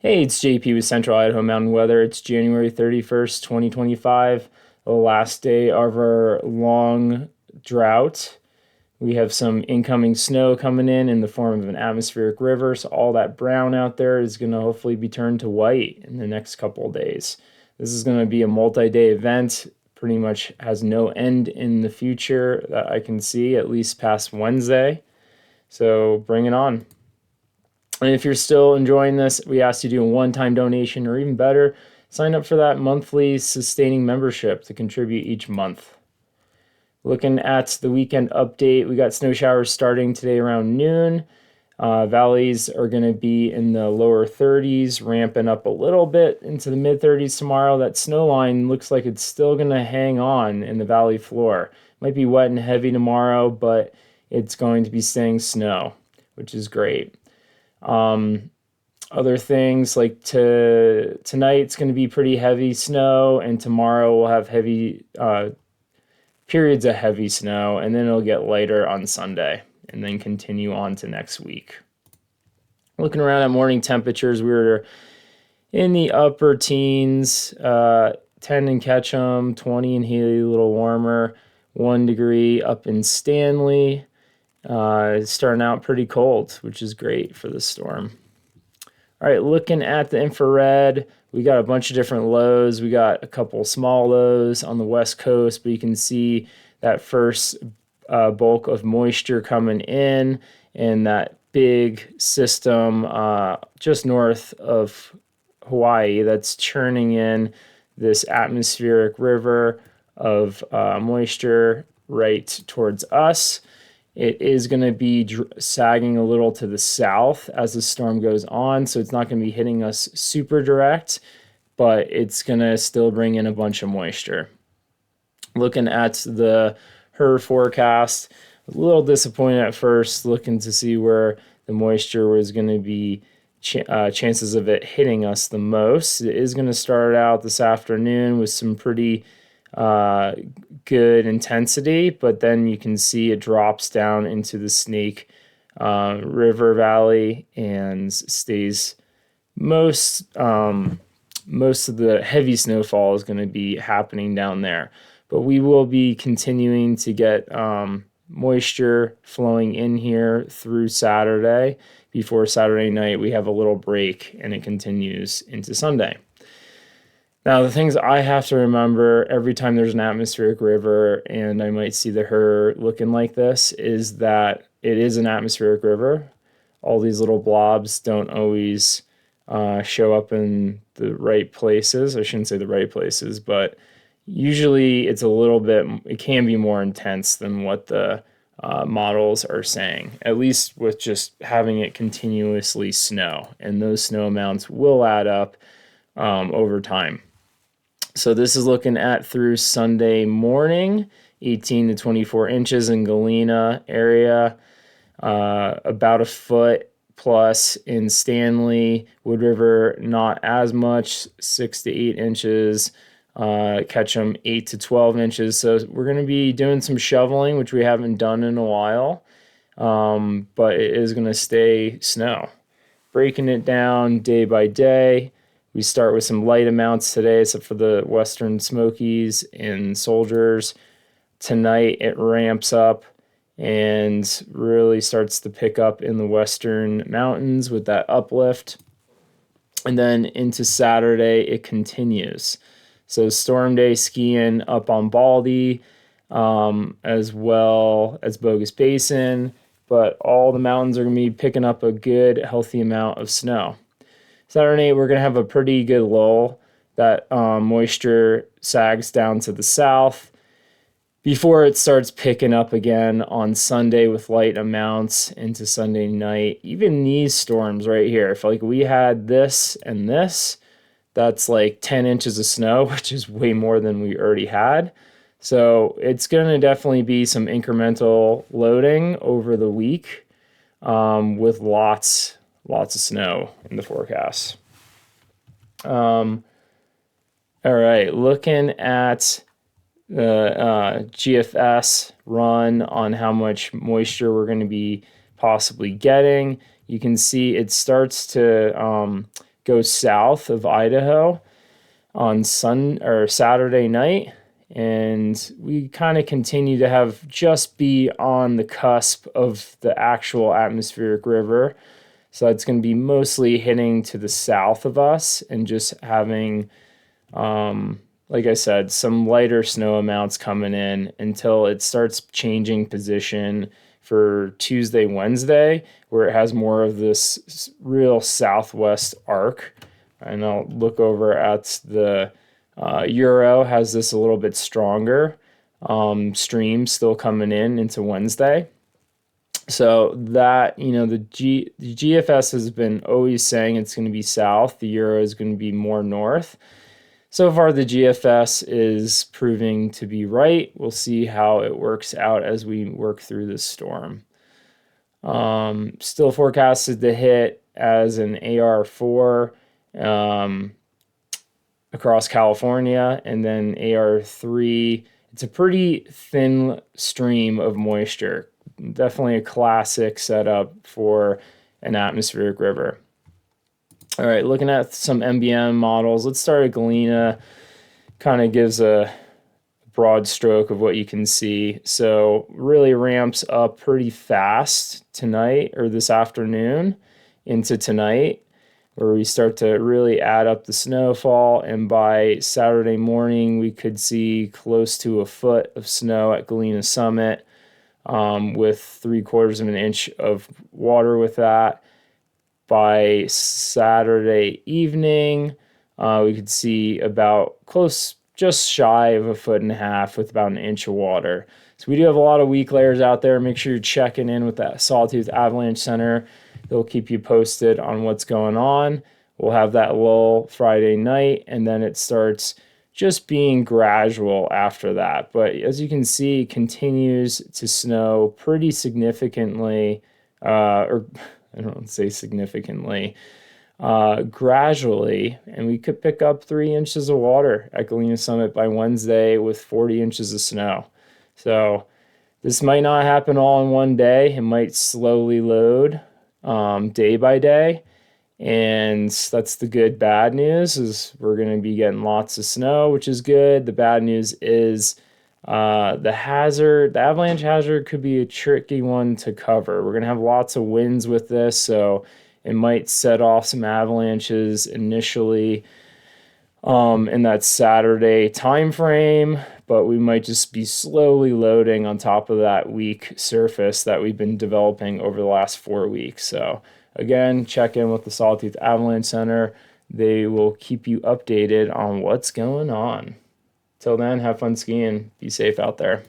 Hey, it's JP with Central Idaho Mountain Weather. It's January 31st, 2025, the last day of our long drought. We have some incoming snow coming in the form of an atmospheric river, so all that brown out there is going to hopefully be turned to white in the next couple of days. This is going to be a multi-day event, pretty much has no end in the future that I can see, at least past Wednesday. So bring it on. And if you're still enjoying this, we ask you to do a one-time donation, or even better, sign up for that monthly sustaining membership to contribute each month. Looking at the weekend update, we got snow showers starting today around noon. Valleys are going to be in the lower 30s, ramping up a little bit into the mid 30s tomorrow. That snow line looks like it's still going to hang on in the valley floor. Might be wet and heavy tomorrow, but it's going to be staying snow, which is great. Other things like tonight it's going to be pretty heavy snow, and tomorrow we'll have heavy periods of heavy snow, and then it'll get lighter on Sunday and then continue on to next week. Looking around at morning temperatures, we were in the upper teens, 10 in Ketchum, 20 in Healy, a little warmer, 1 degree up in Stanley. It's starting out pretty cold, which is great for the storm. All right, looking at the infrared, we got a bunch of different lows. We got a couple small lows on the west coast, but you can see that first bulk of moisture coming in, and that big system just north of Hawaii that's churning in this atmospheric river of moisture right towards us. It is going to be sagging a little to the south as the storm goes on, so it's not going to be hitting us super direct, but it's going to still bring in a bunch of moisture. Looking at the HRRR forecast, a little disappointed at first, looking to see where the moisture was going to be, chances of it hitting us the most. It is going to start out this afternoon with some pretty good intensity, but then you can see it drops down into the Snake River Valley and stays most of the heavy snowfall is going to be happening down there. But we will be continuing to get moisture flowing in here through Saturday. Before Saturday night, we have a little break and it continues into Sunday. Now, the things I have to remember every time there's an atmospheric river and I might see the HRRR looking like this is that it is an atmospheric river. All these little blobs don't always show up in the right places. I shouldn't say the right places, but usually it's a little bit, it can be more intense than what the models are saying, at least with just having it continuously snow. And those snow amounts will add up over time. So this is looking at through Sunday morning, 18 to 24 inches in Galena area, about a foot plus in Stanley. Wood River, not as much, 6 to 8 inches. Ketchum, 8 to 12 inches. So we're going to be doing some shoveling, which we haven't done in a while, but it is going to stay snow. Breaking it down day by day. We start with some light amounts today, except for the Western Smokies and Soldiers. Tonight it ramps up and really starts to pick up in the Western Mountains with that uplift. And then into Saturday, it continues. So storm day skiing up on Baldy, as well as Bogus Basin, but all the mountains are going to be picking up a good, healthy amount of snow. Saturday, we're going to have a pretty good lull. That moisture sags down to the south before it starts picking up again on Sunday with light amounts into Sunday night. Even these storms right here, if like we had this and this, that's like 10 inches of snow, which is way more than we already had. So it's going to definitely be some incremental loading over the week with lots of snow in the forecast. All right, looking at the GFS run on how much moisture we're going to be possibly getting. You can see it starts to go south of Idaho on Saturday night, and we kind of continue to have just be on the cusp of the actual atmospheric river. So it's going to be mostly hitting to the south of us and just having, like I said, some lighter snow amounts coming in until it starts changing position for Tuesday, Wednesday, where it has more of this real southwest arc. And I'll look over at the Euro, has this a little bit stronger stream still coming in into Wednesday. So that, the GFS has been always saying it's going to be south. The Euro is going to be more north. So far, the GFS is proving to be right. We'll see how it works out as we work through this storm. Still forecasted to hit as an AR4 across California, and then AR3. It's a pretty thin stream of moisture. Definitely a classic setup for an atmospheric river. All right, looking at some MBM models. Let's start at Galena. Kind of gives a broad stroke of what you can see. So really ramps up pretty fast tonight or this afternoon into tonight, where we start to really add up the snowfall. And by Saturday morning, we could see close to a foot of snow at Galena Summit, with 3/4 of an inch of water with that. By Saturday evening, we could see about just shy of 1.5 feet with about an inch of water. So we do have a lot of weak layers out there. Make sure you're checking in with that Sawtooth Avalanche Center. They'll keep you posted on what's going on. We'll have that lull Friday night, and then it starts just being gradual after that. But as you can see, it continues to snow pretty significantly, or I don't want to say significantly, gradually, and we could pick up 3 inches of water at Galena Summit by Wednesday with 40 inches of snow. So this might not happen all in one day. It might slowly load day by day. And that's the good bad news, is we're going to be getting lots of snow, which is good. The bad news is the avalanche hazard could be a tricky one to cover. We're going to have lots of winds with this, so it might set off some avalanches initially in that Saturday time frame, but we might just be slowly loading on top of that weak surface that we've been developing over the last 4 weeks. So again, check in with the Sawtooth Avalanche Center. They will keep you updated on what's going on. Till then, have fun skiing. Be safe out there.